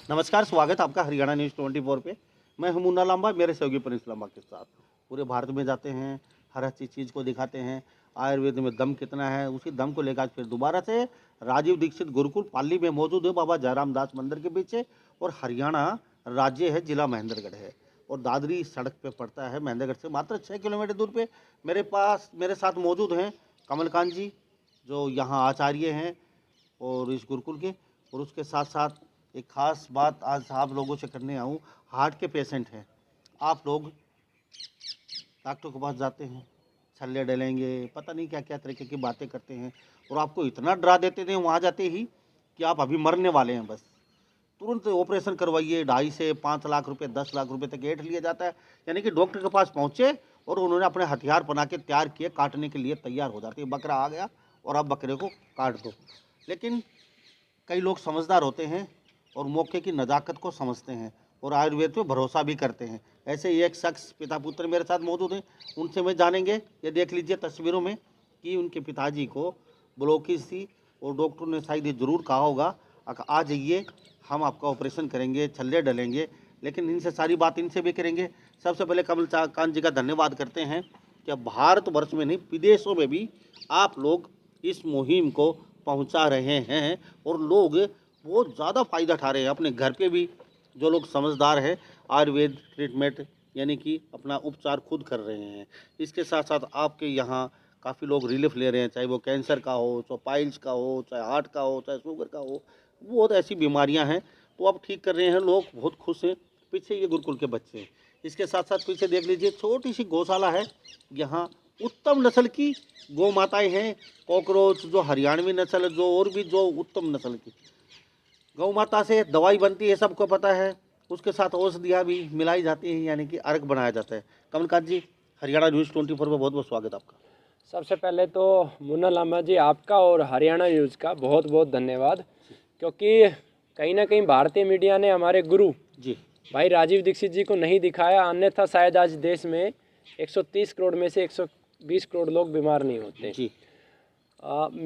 नमस्कार, स्वागत है आपका हरियाणा न्यूज़ 24 पे। मैं हूं मुन्ना लांबा, मेरे सहयोगी प्रिंस लांबा के साथ। पूरे भारत में जाते हैं, हर अच्छी चीज़ को दिखाते हैं। आयुर्वेद में दम कितना है, उसी दम को लेकर आज फिर दोबारा से राजीव दीक्षित गुरुकुल पाली में मौजूद है, बाबा जयराम दास मंदिर के पीछे। और हरियाणा राज्य है, जिला महेंद्रगढ़ है और दादरी सड़क पे पड़ता है। महेंद्रगढ़ से मात्र 6 किलोमीटर दूर पे मेरे साथ मौजूद हैं कमलकांत जी, जो यहाँ आचार्य हैं और इस गुरुकुल के। और उसके साथ साथ एक खास बात आज आप लोगों से करने आऊँ, हार्ट के पेशेंट हैं। आप लोग डॉक्टर के पास जाते हैं, छल्ले डलेंगे, पता नहीं क्या क्या तरीके की बातें करते हैं और आपको इतना डरा देते थे वहाँ जाते ही कि आप अभी मरने वाले हैं, बस तुरंत ऑपरेशन करवाइए। 2.5 से 5 लाख रुपए, 10 लाख रुपए तक ऐठ लिया जाता है। यानी कि डॉक्टर के पास पहुँचे और उन्होंने अपने हथियार बना के तैयार किए, काटने के लिए तैयार हो जाते हैं। बकरा आ गया और आप बकरे को काट दो। लेकिन कई लोग समझदार होते हैं और मौके की नज़ाकत को समझते हैं और आयुर्वेद पे भरोसा भी करते हैं। ऐसे ही एक शख्स पिता पुत्र मेरे साथ मौजूद हैं, उनसे मैं जानेंगे। ये देख लीजिए तस्वीरों में कि उनके पिताजी को ब्लॉकेज थी और डॉक्टर ने शायद ये ज़रूर कहा होगा आ जाइए, हम आपका ऑपरेशन करेंगे, छल्ले डलेंगे। लेकिन इनसे सारी बात इनसे भी करेंगे। सबसे पहले कमलकांत जी का धन्यवाद करते हैं कि अब भारतवर्ष में नहीं, विदेशों में भी आप लोग इस मुहिम को पहुंचा रहे हैं और लोग बहुत ज़्यादा फ़ायदा उठा रहे हैं। अपने घर पे भी जो लोग समझदार हैं, आयुर्वेद ट्रीटमेंट यानी कि अपना उपचार खुद कर रहे हैं। इसके साथ साथ आपके यहाँ काफ़ी लोग रिलीफ ले रहे हैं, चाहे वो कैंसर का हो, चाहे पाइल्स का हो, चाहे हार्ट का हो, चाहे शुगर का हो। बहुत ऐसी बीमारियां हैं तो आप ठीक कर रहे हैं, लोग बहुत खुश हैं। पीछे ये गुरुकुल के बच्चे हैं। इसके साथ साथ पीछे देख लीजिए छोटी सी गौशाला है। यहाँ उत्तम नस्ल की गौ माताएँ हैं। कॉकरोच जो हरियाणवी नस्ल, जो और भी जो उत्तम नस्ल की गौ माता से दवाई बनती है, सबको पता है। उसके साथ औषधियाँ भी मिलाई जाती हैं, यानी कि अर्क बनाया जाता है। कमलकांत जी, हरियाणा न्यूज़ 24 पर बहुत बहुत स्वागत आपका। सबसे पहले तो मुन्ना लांबा जी आपका और हरियाणा न्यूज़ का बहुत बहुत धन्यवाद, क्योंकि कहीं ना कहीं भारतीय मीडिया ने हमारे गुरु जी भाई राजीव दीक्षित जी को नहीं दिखाया। अन्यथा शायद आज देश में 130 करोड़ में से 120 करोड़ लोग बीमार नहीं होते। जी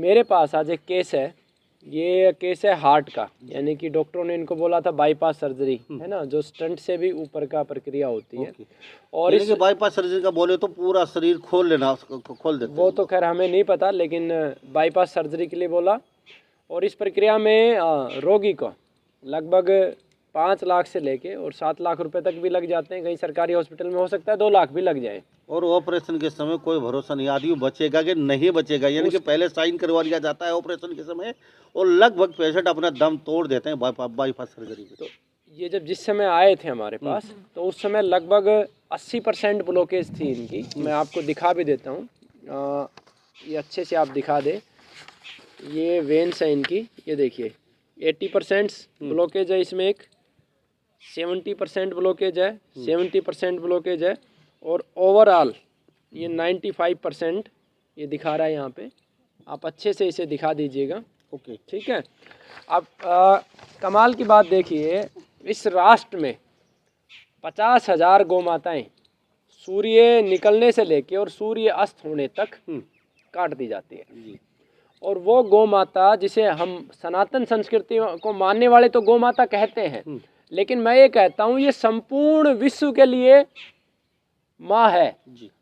मेरे पास आज एक केस है। ये केस है हार्ट का, यानी कि डॉक्टरों ने इनको बोला था बाईपास सर्जरी है ना, जो स्टंट से भी ऊपर का प्रक्रिया होती है। और इस बाईपास सर्जरी का बोले तो पूरा शरीर खोल लेना, खोल देते वो तो खैर हमें नहीं पता, लेकिन बाईपास सर्जरी के लिए बोला। और इस प्रक्रिया में रोगी को लगभग 5 लाख से लेके और 7 लाख रुपए तक भी लग जाते हैं। कहीं सरकारी हॉस्पिटल में हो सकता है 2 लाख भी लग जाए। और ऑपरेशन के समय कोई भरोसा नहीं, आदमी बचेगा कि नहीं बचेगा। यानी कि पहले साइन करवा लिया जाता है ऑपरेशन के समय और लगभग पेशेंट अपना दम तोड़ देते हैं बाईपास सर्जरी में। तो ये जब जिस समय आए थे हमारे पास, तो उस समय लगभग 80% ब्लॉकेज थी इनकी। मैं आपको दिखा भी देता हूँ, ये अच्छे से आप दिखा दे। ये वेन्स है इनकी, ये देखिए 80% ब्लॉकेज है इसमें, एक 70% ब्लॉकेज है, 70% ब्लॉकेज है और ओवरऑल ये 95% ये दिखा रहा है यहाँ पे। आप अच्छे से इसे दिखा दीजिएगा। ओके, ठीक है। अब कमाल की बात देखिए, इस राष्ट्र में 50,000 गौ माताएँ सूर्य निकलने से लेके और सूर्य अस्त होने तक काट दी जाती है। और वो गौ माता, जिसे हम सनातन संस्कृति को मानने वाले तो गौ माता कहते हैं, लेकिन मैं ये कहता हूँ ये संपूर्ण विश्व के लिए माँ है।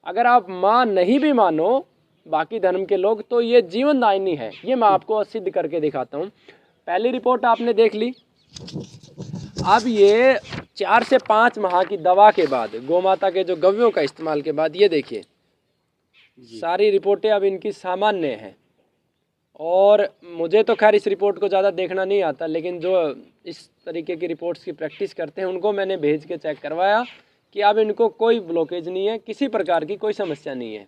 अगर आप माँ नहीं भी मानो बाकी धर्म के लोग, तो ये जीवनदायिनी है। ये मैं आपको सिद्ध करके दिखाता हूँ। पहली रिपोर्ट आपने देख ली। अब ये 4 से 5 माह की दवा के बाद, गौ माता के जो गव्यों का इस्तेमाल के बाद, ये देखिए सारी रिपोर्टें अब इनकी सामान्य हैं। और मुझे तो खैर इस रिपोर्ट को ज़्यादा देखना नहीं आता, लेकिन जो इस तरीके की रिपोर्ट्स की प्रैक्टिस करते हैं उनको मैंने भेज के चेक करवाया कि अब इनको कोई ब्लॉकेज नहीं है, किसी प्रकार की कोई समस्या नहीं है,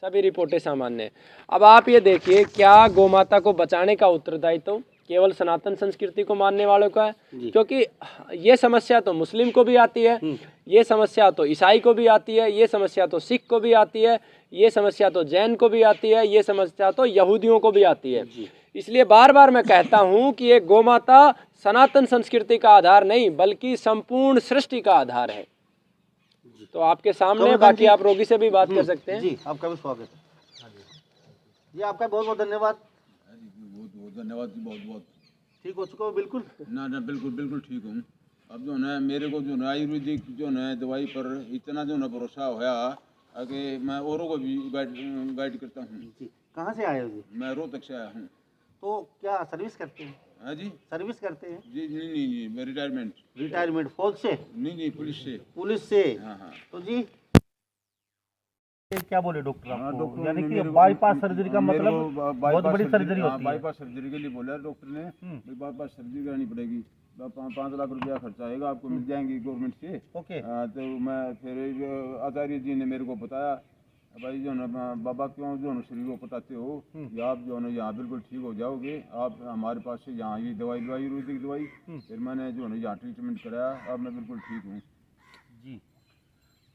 सभी रिपोर्टें सामान्य हैं। अब आप ये देखिए, क्या गौ माता को बचाने का उत्तरदायित्व केवल सनातन संस्कृति को मानने वालों का है? क्योंकि ये समस्या तो मुस्लिम को भी आती है, ये समस्या तो ईसाई को भी आती है, ये समस्या तो सिख को भी आती है, ये समस्या तो जैन को भी आती है, ये समस्या तो यहूदियों को भी आती है। इसलिए बार बार मैं कहता हूँ कि ये गौ माता सनातन संस्कृति का आधार नहीं, बल्कि संपूर्ण सृष्टि का आधार है। तो आपके सामने, बाकी आप रोगी से भी बात कर सकते हैं। जी, आपका भी स्वागत है। जी, आपका बहुत बहुत धन्यवाद। बहुत बहुत धन्यवाद जी, बहुत बहुत। ठीक हो चुका हो बिल्कुल? ना ना बिल्कुल बिल्कुल ठीक हूँ। अब जो है मेरे को जो है आयुर्वेदिक जो है दवाई पर इतना जो है भरोसा होया कि मैं औरों को भी गाइड करता हूँ। जी, कहाँ से आए हो जी? मैं रोहतक से आया हूँ। तो क्या सर्विस करते हैं? हाँ जी सर्विस करते हैं? जी नहीं नहीं नहीं मैं रिटायरमेंट। रिटायरमेंट फौज से? नहीं नहीं पुलिस से। पुलिस से? हाँ हाँ तो जी ये क्या बोले डॉक्टर हाँ आपको? डॉक्टर यानी ने कि मेरे को- बाईपास सर्जरी का मेरे मतलब को बहुत बड़ी सर्जरी हाँ, होती है। बाईपास सर्जरी के लिए बोला डॉक्टर ने। बाईपास सर्जरी करानी पड़ेगी। 5 लाख रुपया खर्चा आएगा आपको, मिल जाएंगी गवर्नमेंट से। ओके। तो मैं फिर आचार्य जी ने मेरे को बताया भाई जो है बाबा क्यों जो है शरीर को बताते हो, या आप जो है यहाँ बिल्कुल ठीक हो जाओगे, आप हमारे पास से यहाँ ये दवाई लो आयुर्वेदिक दवाई। फिर मैंने जो है यहाँ ट्रीटमेंट कराया, अब मैं बिल्कुल ठीक हूँ। जी,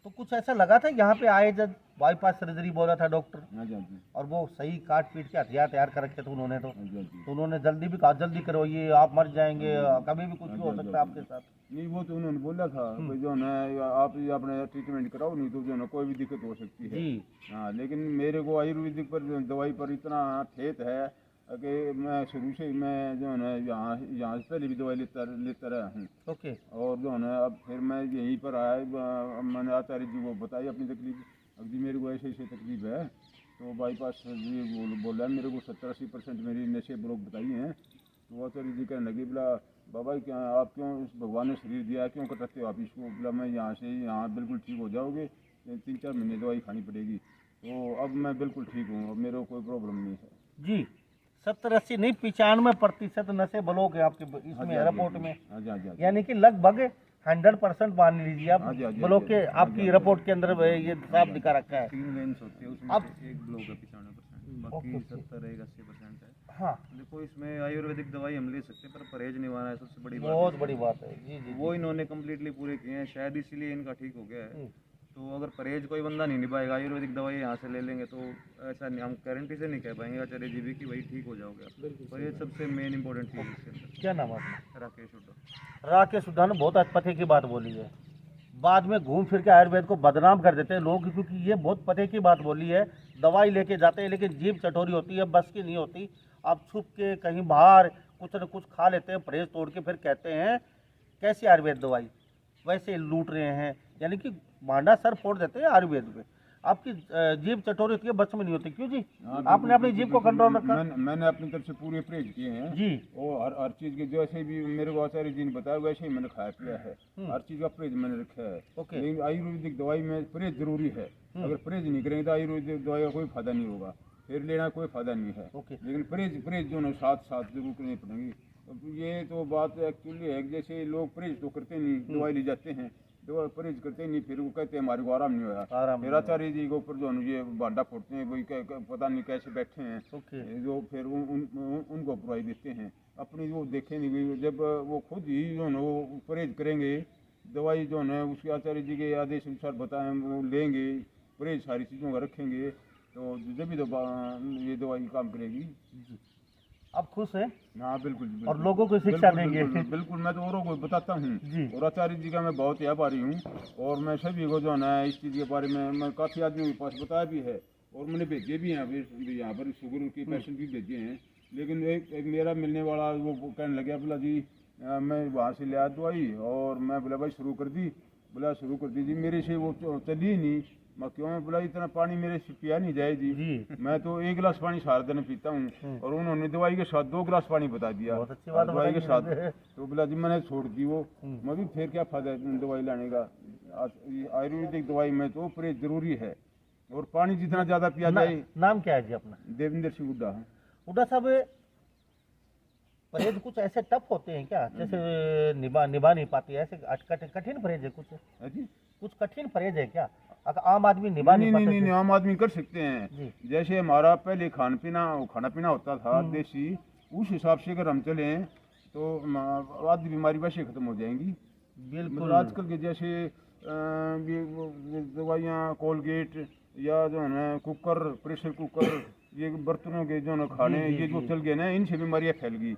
तो कुछ ऐसा लगा था यहाँ पे आए जब बाईपास सर्जरी बोला था डॉक्टर, हाँ जी हाँ जी और वो सही काट पीट के हथियार तैयार कर रखे थे उन्होंने, हाँ जी हाँ जी। तो उन्होंने जल्दी भी कहा जल्दी करो, ये आप मर जाएंगे, कभी भी कुछ भी हो सकता है आपके साथ। नहीं वो तो उन्होंने बोला था भाई जो है आप ये अपने ट्रीटमेंट कराओ, नहीं तो जो है ना कोई भी दिक्कत हो सकती है। जी हाँ लेकिन मेरे को आयुर्वेदिक पर दवाई पर इतना ठेठ है कि मैं शुरू से ही मैं जो है ना यहाँ यहाँ से पहले भी दवाई लेता रहा हूँ। ओके। और जो है ना अब फिर मैं यहीं पर आया, मैंने आचार्य जी को बताई अपनी तकलीफ। अब जी मेरे को ऐसे ऐसे तकलीफ है, तो बाईपास सर्जरी बोला मेरे को 70-80% मेरी नशे ब्लॉक बताई हैं। तो आचार्य जी कहने लगे बोला बाबा क्या आप क्यों इस भगवान ने शरीर दिया है क्यों कटाते हो आप इसको, बोला मैं यहाँ से यहाँ बिल्कुल ठीक हो जाओगे, 3-4 महीने दवाई खानी पड़ेगी। तो अब मैं बिल्कुल ठीक हूँ, अब मेरे को कोई प्रॉब्लम नहीं है। जी 70-80 नहीं 95% नशे ब्लॉक है आपके हाँ इसमें जी, रिपोर्ट में, हाँ जी हाँ जी हाँ जी। यानी कि लगभग 100% मान लीजिए आप हाँ जी, हाँ जी, ब्लॉक के हाँ जी, आपकी हाँ जी। रिपोर्ट के अंदर ये साफ दिखा रखा है। 3 वेन्स होती है उसमें अब- से एक ब्लॉक है 95%, बाकी 70-80% है। हाँ देखो इसमें आयुर्वेदिक दवाई हम ले सकते हैं पर परहेज निवारना है सबसे बड़ी बहुत बात। बड़ी बात है। जी जी वो इन्होंने कम्प्लीटली पूरे किए हैं, शायद इसीलिए इनका ठीक हो गया है। तो अगर परहेज कोई बंदा नहीं निभाएगा, आयुर्वेदिक दवाई यहाँ से ले लेंगे, तो ऐसा नहीं, हम गारंटी से नहीं कह पाएंगे आचार्य जी भी कि भाई ठीक हो जाओगे आप। परहेज सबसे मेन इंपॉर्टेंट चीज़ है इसके अंदर। क्या नाम है आपका? राकेश हुड्डा। राकेश सुधा ने बहुत पते की बात बोली है, बाद में घूम फिर के आयुर्वेद को बदनाम कर देते हैं लोग, क्योंकि ये बहुत पते की बात बोली है। दवाई लेके जाते हैं लेकिन जीभ चटोरी होती है, बस की नहीं होती। आप छुप के कहीं बाहर कुछ न कुछ खा लेते हैं, परहेज तोड़ के फिर कहते हैं कैसी आयुर्वेद दवाई, वैसे लूट रहे हैं, यानी कि मांडा सर फोड़ देते हैं आयुर्वेद में। आपकी जीभ चटोरी होती है, बस में नहीं होती। क्यों जी? हाँ, आपने अपनी जीभ को कंट्रोल रखा? मैंने अपनी तरफ से पूरे परहेज किए हैं जी और हर चीज़ के जैसे भी मेरे को आचार्य जी ने बताया वैसे ही मैंने खाया पिया है। हर चीज़ का परहेज मैंने रखा है। ओके। लेकिन आयुर्वेदिक दवाई में परहेज जरूरी है। अगर परहेज नहीं करेंगे तो आयुर्वेदिक दवाई का कोई फायदा नहीं होगा, फिर लेना कोई फायदा नहीं है। ओके। लेकिन परहेज जो है साथ साथ जरूर करनी पड़ेगी। अब ये तो बात एक्चुअली है कि जैसे लोग परहेज तो करते नहीं, दवाई ले जाते हैं, दवा परहेज करते नहीं, फिर वो कहते हैं हमारे को आराम नहीं होया। आराम फिर आचार्य जी के ऊपर जो है ये बांडा फोड़ते हैं, वही पता नहीं कैसे बैठे हैं। ओके। जो फिर उनको बुराई देते हैं, अपनी वो देखें नहीं। जब वो खुद ही जो है वो परहेज करेंगे, दवाई जो है उसके आचार्य जी के आदेश अनुसार बताएं वो लेंगे, परहेज सारी चीज़ों का रखेंगे, तो जब भी ये दवाई काम करेगी। आप खुश हैं हाँ बिल्कुल बिल्कुल। और लोगों को शिक्षा बिल्कुल, देंगे। बिल्कुल, बिल्कुल मैं तो औरों को बताता हूँ जी। और आचार्य जी का मैं बहुत ही आभारी हूँ। और मैं सभी को जो है ना इस चीज़ के बारे में मैं काफ़ी आदमियों के पास बताया भी है और मैंने भेजे भी हैं, अभी यहाँ पर शुगर के पेशेंट भी भेजे हैं। लेकिन एक मेरा मिलने वाला वो कहने लगे बोला जी मैं वहाँ से ले आया दवाई, और मैं बोला भाई शुरू कर दी, बोला शुरू कर दी जी, मेरे से वो चली ही नहीं। मैं क्यों? बोला इतना पानी मेरे से पिया नहीं जाए जी, मैं तो 1 गिलास पानी सारा दिन पीता हूँ, और उन्होंने दवाई के साथ 2 गिलास पानी बता दिया। बहुत अच्छी बात दवाई के बताई साथ। तो बोला जी मैंने छोड़ दी वो। मैं भी फिर क्या फायदा दवाई लाने का। आयुर्वेदिक दवाई में तो परहेज जरूरी है, और पानी जितना ज्यादा पिया जाए। नाम क्या है जी अपना? देवेंद्र सिंह हुड्डा। हुड्डा साहब, परहेज कुछ ऐसे टफ होते हैं क्या, जैसे निभा नहीं पाती है, ऐसे कठिन परहेज है कुछ? है जी? कुछ कठिन परहेज है क्या, अगर आम आदमी निभा नहीं नहीं पाता? नहीं, आम आदमी कर सकते हैं। जी। जैसे हमारा पहले खाना पीना होता था देसी, उस हिसाब से अगर हम चले तो आधी बीमारी वैसे खत्म हो जाएंगी। बिल्कुल। मतलब आजकल के जैसे दवाइयाँ कोलगेट या जो है ना कुकर, प्रेशर कुकर, ये बर्तनों के जो ना खाने ये जो चल गए ना, इनसे बीमारियाँ फैल गई।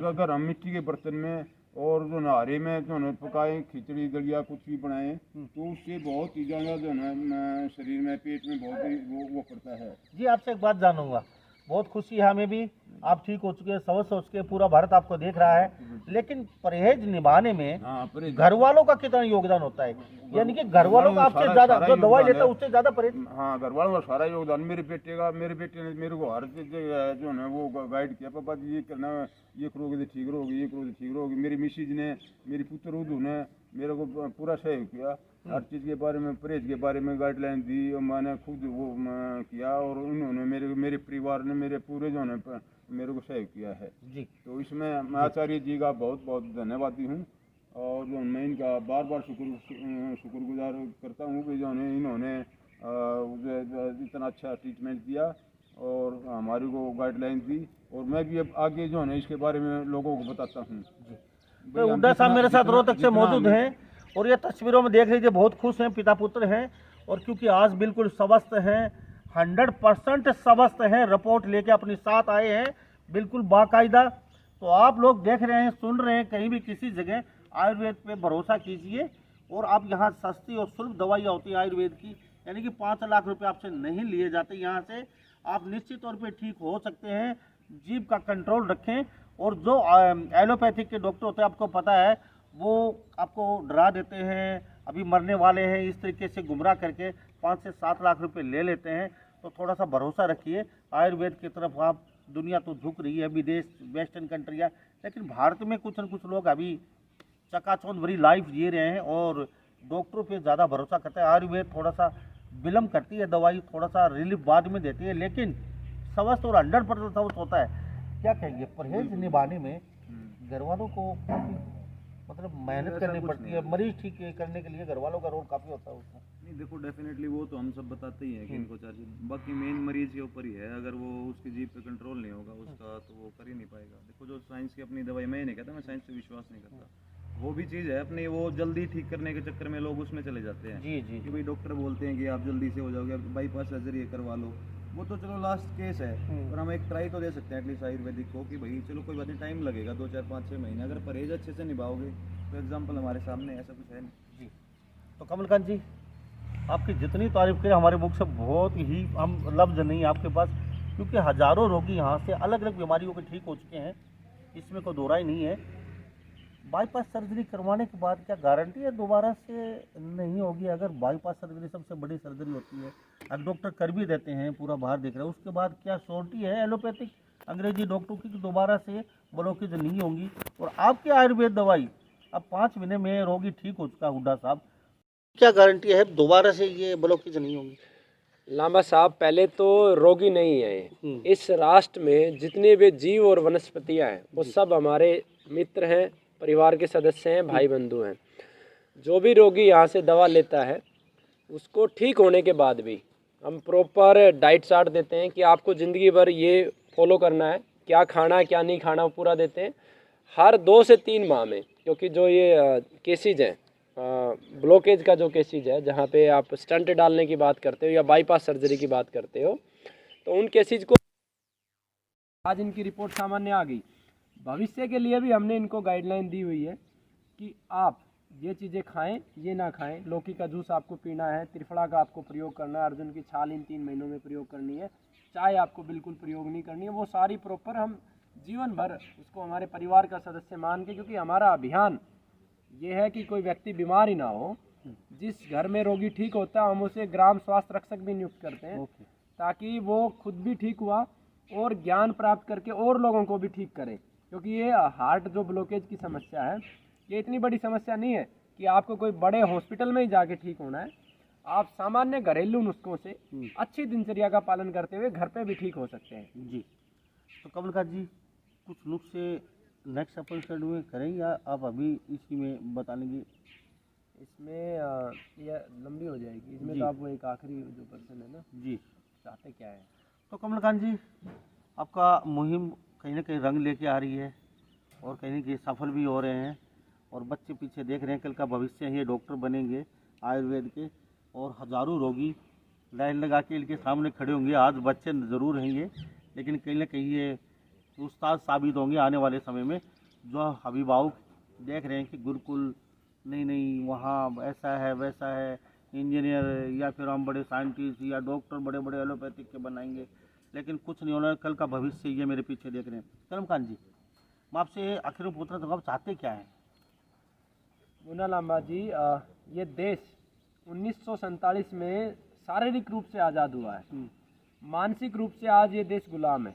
अगर हम मिट्टी के बर्तन में और जो नारे में जो है पकाए, खिचड़ी दलिया कुछ भी बनाए, तो उससे बहुत ही ज़्यादा जो है शरीर में पेट में बहुत ही वो करता है। जी आपसे एक बात जानूंगा, बहुत खुशी है हमें भी, आप ठीक हो चुके हैं, स्वस्थ हो चुके हैं, पूरा भारत आपको देख रहा है। लेकिन परहेज निभाने में हाँ, परहेज घर वालों का कितना योगदान होता है? यानी कि घर वालों का आपसे ज्यादा, जो दवाई लेता है उससे ज्यादा परहेज। हाँ, घर वालों का सारा योगदान। मेरे बेटे ने मेरे को हर चीज जो है वो गाइड किया, पापा जी ये करना, ये करोगे तो ठीक रहोगे, ये करोगे तो ठीक रहोगे। मेरी मिसेज ने, मेरी पुत्र उदू ने मेरे को पूरा सहयोग किया, हर चीज़ के बारे में, परहेज के बारे में गाइडलाइन दी, और मैंने खुद वो किया, और उन्होंने मेरे परिवार ने, मेरे पूरे जो है मेरे को सहयोग किया है जी। तो इसमें मैं आचार्य जी का बहुत बहुत धन्यवादी हूँ, और जो मैं इनका बार बार शुक्रगुजार करता हूँ कि जो है इन्होंने इतना अच्छा ट्रीटमेंट दिया और हमारे को गाइडलाइन दी, और मैं भी अब आगे जो है ना इसके बारे में लोगों को बताता हूँ। तो हुड्डा साहब मेरे साथ रोहतक से मौजूद हैं, और ये तस्वीरों में देख लीजिए बहुत खुश हैं, पिता पुत्र हैं, और क्योंकि आज बिल्कुल स्वस्थ हैं, 100% स्वस्थ हैं, रिपोर्ट लेके अपने साथ आए हैं बिल्कुल बाकायदा। तो आप लोग देख रहे हैं, सुन रहे हैं, कहीं भी किसी जगह आयुर्वेद पे भरोसा कीजिए, और आप यहाँ सस्ती और सुलभ दवाइयाँ होती हैं आयुर्वेद की, यानी कि 5 लाख रुपए आपसे नहीं लिए जाते। यहाँ से आप निश्चित तौर पे ठीक हो सकते हैं। जीभ का कंट्रोल रखें, और जो एलोपैथिक के डॉक्टर होते हैं आपको पता है, वो आपको डरा देते हैं, अभी मरने वाले हैं, इस तरीके से गुमराह करके 5 से 7 लाख रुपए ले लेते हैं। तो थोड़ा सा भरोसा रखिए आयुर्वेद की तरफ। आप दुनिया तो झुक रही है विदेश, वेस्टर्न कंट्रियाँ, लेकिन भारत में कुछ न कुछ लोग अभी चकाचौंध भरी लाइफ जी रहे हैं और डॉक्टरों पे ज़्यादा भरोसा करते हैं। आयुर्वेद थोड़ा सा विलम्ब करती है, दवाई थोड़ा सा रिलीफ बाद में देती है, लेकिन स्वस्थ और 100% स्वस्थ होता है। क्या कहेंगे, परहेज निभाने में घर वालों को काफ़ी मतलब मेहनत करनी पड़ती है, मरीज ठीक करने के लिए घर वालों का रोल काफ़ी होता है उसमें। नहीं देखो, डेफिनेटली वो तो हम सब बताते ही हैं कि इनको चाहिए, बाकी मेन मरीज के ऊपर ही है। अगर वो उसकी जीभ पे कंट्रोल नहीं होगा उसका, तो वो कर ही नहीं पाएगा। देखो, जो साइंस की अपनी दवाई, मैं ये नहीं कहता, मैं साइंस पे विश्वास नहीं करता, वो भी चीज़ है अपनी, वो जल्दी ठीक करने के चक्कर में लोग उसमें चले जाते हैं। जी जी कि भाई डॉक्टर बोलते हैं कि आप जल्दी से हो जाओगे, बाईपास सर्जरी करवा लो, वो तो चलो लास्ट केस है, पर हम एक ट्राई तो दे सकते हैं एटलीस्ट आयुर्वेदिक को, कि भाई चलो कोई बात नहीं, टाइम लगेगा 2 4 5 6 महीने, अगर परहेज अच्छे से निभाओगे तो एग्जाम्पल हमारे सामने, ऐसा कुछ है नहीं जी। तो कमलकांत जी, आपकी जितनी तारीफ करें हमारे मुख से बहुत ही, हम लफ्ज़ नहीं आपके पास, क्योंकि हज़ारों रोगी यहाँ से अलग अलग बीमारियों के ठीक हो चुके हैं, इसमें कोई दो राय नहीं है। बाईपास सर्जरी करवाने के बाद क्या गारंटी है दोबारा से नहीं होगी? अगर बाईपास सर्जरी सबसे बड़ी सर्जरी होती है, अब डॉक्टर कर भी देते हैं, पूरा बाहर दिख रहा है, उसके बाद क्या श्योरिटी है एलोपैथिक अंग्रेजी डॉक्टरों की कि दोबारा से ब्लॉकेज नहीं होंगी? और आपकी आयुर्वेद दवाई अब 5 महीने में रोगी ठीक हो चुका, हुड्डा साहब, क्या गारंटी है दोबारा से ये ब्लॉकेज नहीं होंगी? लांबा साहब, पहले तो रोगी नहीं है, इस राष्ट्र में जितने भी जीव और वनस्पतियां हैं वो सब हमारे मित्र हैं, परिवार के सदस्य हैं, भाई बंधु हैं। जो भी रोगी यहाँ से दवा लेता है उसको ठीक होने के बाद भी हम प्रॉपर डाइट चार्ट देते हैं कि आपको ज़िंदगी भर ये फॉलो करना है, क्या खाना है क्या नहीं खाना, वो पूरा देते हैं। हर 2 से 3 माह में, क्योंकि जो ये केसेज हैं, ब्लॉकेज का जो केसेज है, जहाँ पे आप स्टंट डालने की बात करते हो या बाईपास सर्जरी की बात करते हो, तो उन केसेज को आज इनकी रिपोर्ट सामान्य आ गई। भविष्य के लिए भी हमने इनको गाइडलाइन दी हुई है कि आप ये चीज़ें खाएं, ये ना खाएं। लौकी का जूस आपको पीना है, त्रिफला का आपको प्रयोग करना है, अर्जुन की छाल इन 3 महीनों में प्रयोग करनी है, चाय आपको बिल्कुल प्रयोग नहीं करनी है। वो सारी प्रॉपर हम जीवन भर उसको हमारे परिवार का सदस्य मान के, क्योंकि हमारा अभियान ये है कि कोई व्यक्ति बीमार ही ना हो। जिस घर में रोगी ठीक होता है हम उसे ग्राम स्वास्थ्य रक्षक भी नियुक्त करते हैं, ताकि वो खुद भी ठीक हुआ और ज्ञान प्राप्त करके और लोगों को भी ठीक करे। क्योंकि ये हार्ट जो ब्लॉकेज की समस्या है, ये इतनी बड़ी समस्या नहीं है कि आपको कोई बड़े हॉस्पिटल में ही जाके ठीक होना है। आप सामान्य घरेलू नुस्खों से अच्छी दिनचर्या का पालन करते हुए घर पे भी ठीक हो सकते हैं। जी। तो कमलकांत जी, कुछ नुस्खे नेक्स्ट एपिसोड में करें या आप अभी इसी में बता लेंगे? इसमें यह लंबी हो जाएगी, इसमें तो आपको एक आखिरी जो पर्सन है ना जी, चाहते क्या है। तो कमलकांत जी, आपका मुहिम कहीं ना कहीं रंग लेके आ रही है और कहीं ना कहीं सफल भी हो रहे हैं, और बच्चे पीछे देख रहे हैं, कल का भविष्य है, ये डॉक्टर बनेंगे आयुर्वेद के, और हज़ारों रोगी लाइन लगा के इनके सामने खड़े होंगे। आज बच्चे ज़रूर हैं ये, लेकिन कहीं ना कहीं ये उस्ताद साबित होंगे आने वाले समय में। जो अभिभावक देख रहे हैं कि गुरुकुल नहीं वहाँ ऐसा है वैसा है, इंजीनियर या फिर हम बड़े साइंटिस्ट या डॉक्टर बड़े बड़े एलोपैथिक के बनाएंगे, लेकिन कुछ नहीं होना, कल का भविष्य ये मेरे पीछे देख रहे हैं। कलमकांत जी, मैं आपसे आखिर में पूछना चाहूँगा, आप चाहते क्या हैं? मुन्ना लांबा जी, ये देश 1947 में शारीरिक रूप से आज़ाद हुआ है, मानसिक रूप से आज ये देश गुलाम है,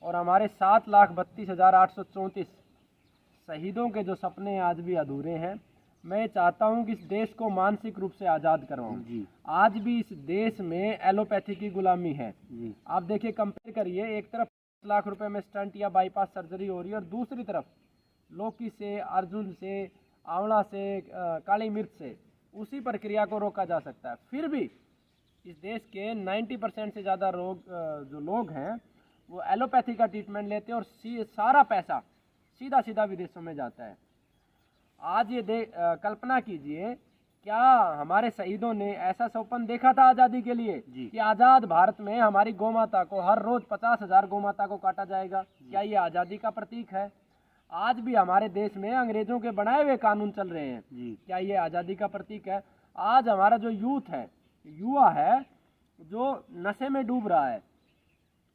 और हमारे 7,32,834 शहीदों के जो सपने आज भी अधूरे हैं, मैं चाहता हूं कि इस देश को मानसिक रूप से आज़ाद करवाऊं। जी आज भी इस देश में एलोपैथी की गुलामी है। जी आप देखिए, कंपेयर करिए, एक तरफ 5 लाख रुपए में स्टंट या बाईपास सर्जरी हो रही है, और दूसरी तरफ लौकी से, अर्जुन से, आंवला से, काली मिर्च से उसी प्रक्रिया को रोका जा सकता है। फिर भी इस देश के 90% से ज़्यादा जो लोग हैं वो एलोपैथी का ट्रीटमेंट लेते हैं, और सारा पैसा सीधा सीधा विदेशों में जाता है। आज ये कल्पना कीजिए, क्या हमारे शहीदों ने ऐसा सपन देखा था आज़ादी के लिए कि आज़ाद भारत में हमारी गौमाता को हर रोज 50,000 गौमाता को काटा जाएगा? क्या ये आज़ादी का प्रतीक है? आज भी हमारे देश में अंग्रेजों के बनाए हुए कानून चल रहे हैं, क्या ये आज़ादी का प्रतीक है? आज हमारा जो यूथ है, युवा है, जो नशे में डूब रहा है,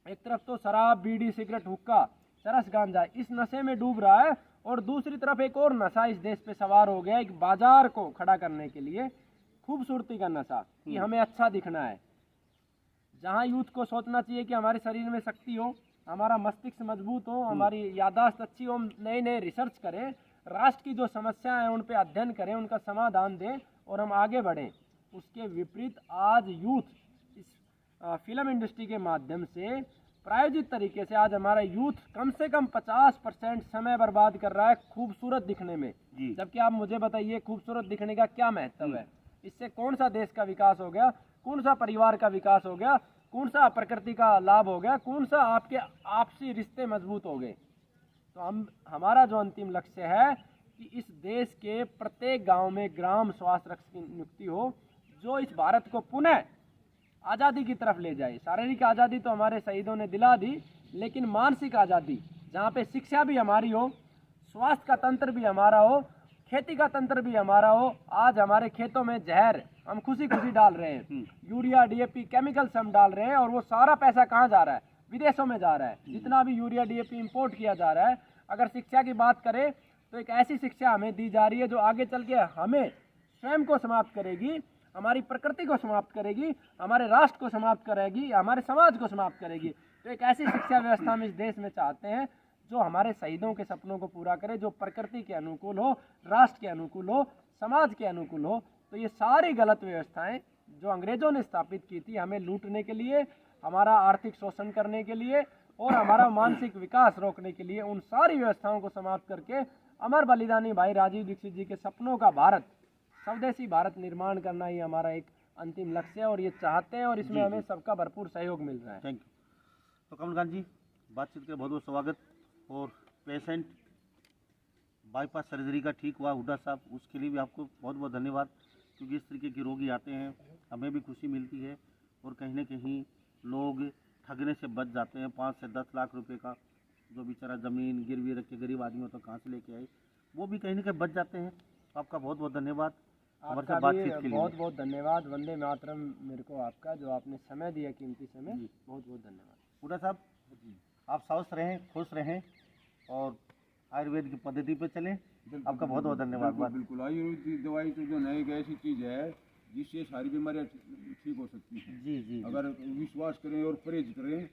एक तरफ तो शराब, बीड़ी, सिगरेट, हुक्का, चरस, गांजा, इस नशे में डूब रहा है, और दूसरी तरफ एक और नशा इस देश पे सवार हो गया, एक बाजार को खड़ा करने के लिए, खूबसूरती का नशा, कि हमें अच्छा दिखना है। जहाँ यूथ को सोचना चाहिए कि हमारे शरीर में शक्ति हो, हमारा मस्तिष्क मजबूत हो, हमारी याददाश्त अच्छी हो, हम नए नए रिसर्च करें, राष्ट्र की जो समस्याएं हैं उन पे अध्ययन करें, उनका समाधान दें और हम आगे बढ़ें। उसके विपरीत आज यूथ इस फिल्म इंडस्ट्री के माध्यम से प्रायोजित तरीके से आज हमारा यूथ कम से कम 50% समय बर्बाद कर रहा है खूबसूरत दिखने में। जबकि आप मुझे बताइए, खूबसूरत दिखने का क्या महत्व है? इससे कौन सा देश का विकास हो गया, कौन सा परिवार का विकास हो गया, कौन सा प्रकृति का लाभ हो गया, कौन सा आपके आपसी रिश्ते मजबूत हो गए? तो हमारा जो अंतिम लक्ष्य है कि इस देश के प्रत्येक गांव में ग्राम स्वास्थ्य रक्षक की नियुक्ति हो, जो इस भारत को पुनः आज़ादी की तरफ ले जाए। शारीरिक आज़ादी तो हमारे शहीदों ने दिला दी, लेकिन मानसिक आज़ादी, जहाँ पे शिक्षा भी हमारी हो, स्वास्थ्य का तंत्र भी हमारा हो, खेती का तंत्र भी हमारा हो। आज हमारे खेतों में जहर हम खुशी खुशी डाल रहे हैं, यूरिया, डीएपी, केमिकल्स हम डाल रहे हैं, और वो सारा पैसा कहाँ जा रहा है? विदेशों में जा रहा है। जितना भी यूरिया, डीएपी इंपोर्ट किया जा रहा है। अगर शिक्षा की बात करें तो एक ऐसी शिक्षा हमें दी जा रही है जो आगे चल के हमें स्वयं को समाप्त करेगी, हमारी प्रकृति को समाप्त करेगी, हमारे राष्ट्र को समाप्त करेगी, हमारे समाज को समाप्त करेगी। तो एक ऐसी शिक्षा व्यवस्था हम इस देश में चाहते हैं जो हमारे शहीदों के सपनों को पूरा करे, जो प्रकृति के अनुकूल हो, राष्ट्र के अनुकूल हो, समाज के अनुकूल हो। तो ये सारी गलत व्यवस्थाएं जो अंग्रेजों ने स्थापित की थी हमें लूटने के लिए, हमारा आर्थिक शोषण करने के लिए और हमारा मानसिक विकास रोकने के लिए, उन सारी व्यवस्थाओं को समाप्त करके अमर बलिदानी भाई राजीव दीक्षित जी के सपनों का भारत, स्वदेशी भारत निर्माण करना ही हमारा एक अंतिम लक्ष्य है, और ये चाहते हैं, और इसमें हमें सबका भरपूर सहयोग मिल रहा है। Thank you. तो कमलकांत जी, बातचीत के बहुत बहुत स्वागत। और पेशेंट बाईपास सर्जरी का ठीक हुआ हुड्डा साहब, उसके लिए भी आपको बहुत बहुत धन्यवाद, क्योंकि इस तरीके के रोगी आते हैं, हमें भी खुशी मिलती है, और कहीं ना कहीं लोग ठगने से बच जाते हैं। 5 से 10 लाख रुपए का जो बेचारा ज़मीन गिरवी रख के गरीब आदमी होता, कहाँ से लेके आए, वो भी कहीं ना कहीं बच जाते हैं। तो आपका बहुत बहुत धन्यवाद हमारे साथ बातचीत के लिए। बहुत बहुत धन्यवाद। वंदे मातरम मेरे को आपका, जो आपने समय दिया, कीमती समय, बहुत बहुत धन्यवाद। हुड्डा साहब, आप स्वस्थ रहें, खुश रहें, और आयुर्वेद की पद्धति पे चलें। आपका बहुत बहुत धन्यवाद। बिल्कुल, आयुर्वेद दवाई तो जो है एक ऐसी चीज़ है जिससे सारी बीमारियाँ ठीक हो सकती हैं। जी, अगर विश्वास करें और परहेज करें,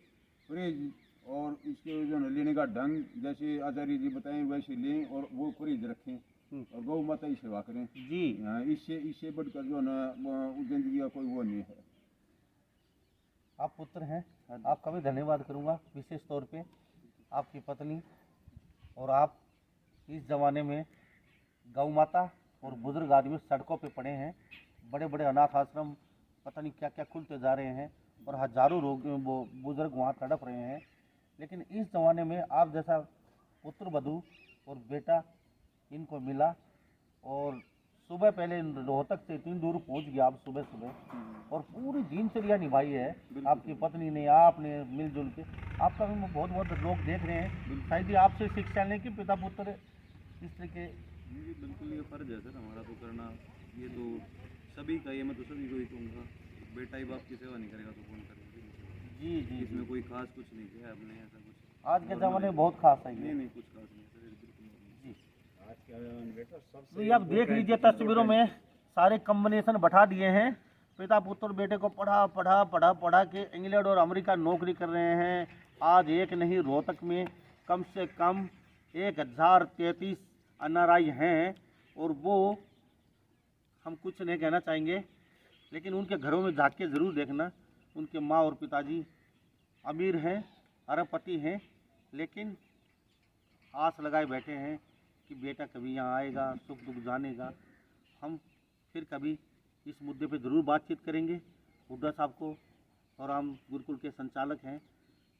परहेज और इसके जो है लेने का ढंग, जैसे आचार्य जी बताएं वैसे लें, और वो परहेज रखें, और गौ माता की सेवा करें जी। इससे बढ़कर जो है ना जिंदगी का कोई वो नहीं है। आप पुत्र हैं, आपका भी धन्यवाद करूंगा विशेष तौर पे, आपकी पत्नी और आप। इस ज़माने में गौ माता और बुजुर्ग आदमी सड़कों पे पड़े हैं, बड़े बड़े अनाथ आश्रम पता नहीं क्या क्या खुलते जा रहे हैं, और हजारों वो बुजुर्ग वहाँ तड़प रहे हैं। लेकिन इस ज़माने में आप जैसा पुत्र वधू और बेटा इनको मिला, और सुबह पहले रोहतक से इतनी दूर पहुंच गया आप सुबह सुबह, और पूरी दिनचर्या निभाई है आपकी पत्नी ने, आपने मिलजुल के। आपका भी बहुत बहुत लोग देख रहे हैं, शायद आपसे शिक्षा लें कि पिता पुत्र इस तरीके। जी बिल्कुल, ये फ़र्ज है सर हमारा तो करना, ये तो सभी का, ये मैं तो सभी को ही कहूँगा, बेटा ही बाप की सेवा नहीं करेगा तो कौन करेगा। जी जी इसमें कोई खास कुछ नहीं किया हमने, ऐसा कुछ आज के ज़माने में बहुत खास है ये। नहीं कुछ खास नहीं सर, बिल्कुल नहीं। तो ये आप देख लीजिए तस्वीरों में सारे कॉम्बिनेशन बैठा दिए हैं। पिता पुत्र बेटे को पढ़ा के इंग्लैंड और अमेरिका नौकरी कर रहे हैं। आज एक नहीं, रोहतक में कम से कम 1033 एनआरआई हैं, और वो हम कुछ नहीं कहना चाहेंगे, लेकिन उनके घरों में जाके ज़रूर देखना। उनके माँ और पिताजी अमीर हैं, अरबपति हैं, लेकिन आस लगाए बैठे हैं कि बेटा कभी यहाँ आएगा, सुख दुख जानेगा। हम फिर कभी इस मुद्दे पे ज़रूर बातचीत करेंगे। हुड्डा साहब को और हम गुरुकुल के संचालक हैं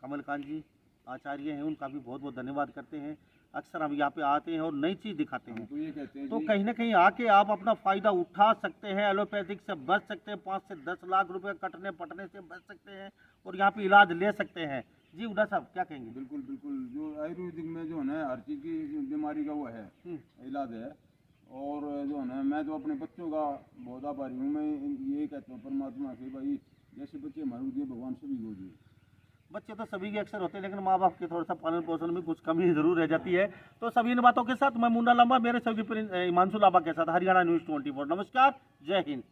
कमलकांत जी आचार्य हैं, उनका भी बहुत बहुत धन्यवाद करते हैं। अक्सर हम यहाँ पे आते हैं और नई चीज़ दिखाते हैं, तो ये कहते हैं तो जी, कहीं ना कहीं आके आप अपना फ़ायदा उठा सकते हैं। एलोपैथिक से बच सकते हैं, 5 से 10 लाख रुपए कटने पटने से बच सकते हैं और यहाँ पे इलाज ले सकते हैं। जी हुड्डा साहब क्या कहेंगे? बिल्कुल बिल्कुल, जो आयुर्वेदिक में जो है ना हर चीज़ की बीमारी का वो है इलाज है। और जो है ना मैं तो अपने बच्चों का बहुत आभारी हूँ। मैं यही कहता हूँ परमात्मा से, भाई जैसे बच्चे हमारे दिए भगवान सभी को दिए। बच्चे तो सभी के अक्सर होते हैं, लेकिन माँ बाप के थोड़ा सा पालन पोषण में कुछ कमी जरूर रह जाती है। तो सभी इन बातों के साथ मैं मुन्ना लांबा मेरे सहयोगी हिमांशु लांबा के साथ हरियाणा न्यूज़ 24। नमस्कार, जय हिंद।